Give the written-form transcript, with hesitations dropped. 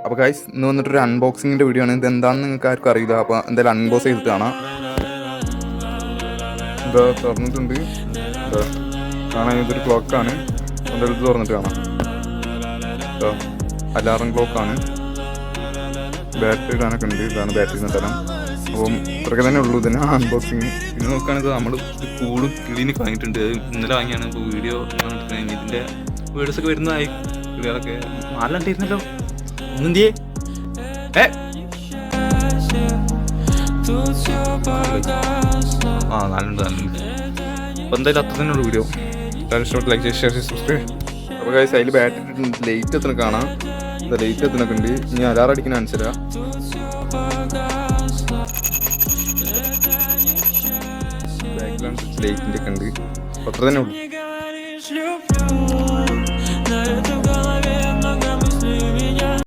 അപ്പോൾ ഗൈസ് ഇന്ന് വന്നിട്ടൊരു അൺബോക്സിങ്ങിൻ്റെ വീഡിയോ ആണ്. ഇത് എന്താണെന്ന് നിങ്ങൾക്ക് ആർക്കും അറിയില്ല. അപ്പോൾ എന്തായാലും അൺബോക്സ് ചെയ്തിട്ട് കാണാം. എന്താ തുറന്നിട്ടുണ്ട്, എന്താ കാണാൻ ഇതൊരു ക്ലോക്കാണ്. എന്തായാലും ഇത് തുറന്നിട്ട് കാണാം. എന്താ അലാറം ക്ലോക്കാണ്. ബാറ്ററി ഇടാനൊക്കെ ഉണ്ട്. ഇതാണ് ബാറ്ററിൻ്റെ തരം. അപ്പം ഇത്രയൊക്കെ തന്നെ ഉള്ളൂ ഇതിന് അൺബോക്സിങ്. പിന്നെ നോക്കുകയാണെങ്കിൽ നമ്മൾ കൂടും ക്ലീനിക്ക് വാങ്ങിയിട്ടുണ്ട്. ഇന്നലെ വാങ്ങിയാണ്. ഇപ്പോൾ വീഡിയോ ഇതിൻ്റെ വീഡിയോസൊക്കെ വരുന്നതായി. വീഡിയോകളൊക്കെ നാലുണ്ടായിരുന്നല്ലോ. ഒന്നെന്തിയേ നാലുണ്ട്. അപ്പോൾ എന്തായാലും അത്ര തന്നെ ഉള്ളൂ വീഡിയോ. ഇഷ്ടപ്പെട്ട് ലൈക്ക് ചെയ്ത് ഷെയർ ചെയ്ത് സബ്സ്ക്രൈബ്. അപ്പോൾ ഗൈസ് അതിൽ ബാറ്ററി ലൈറ്റ് എത്തണ കാണാം. ലൈറ്റ് എത്തണൊക്കെ ഉണ്ട്. ഇനി അലാറം അടിക്കുന്ന അനുസരിച്ച് ബാക്ക്ഗ്രൗണ്ട് ലൈറ്റിൻ്റെ ഒക്കെ ഉണ്ട്. അത്ര തന്നെ ഉള്ളൂ.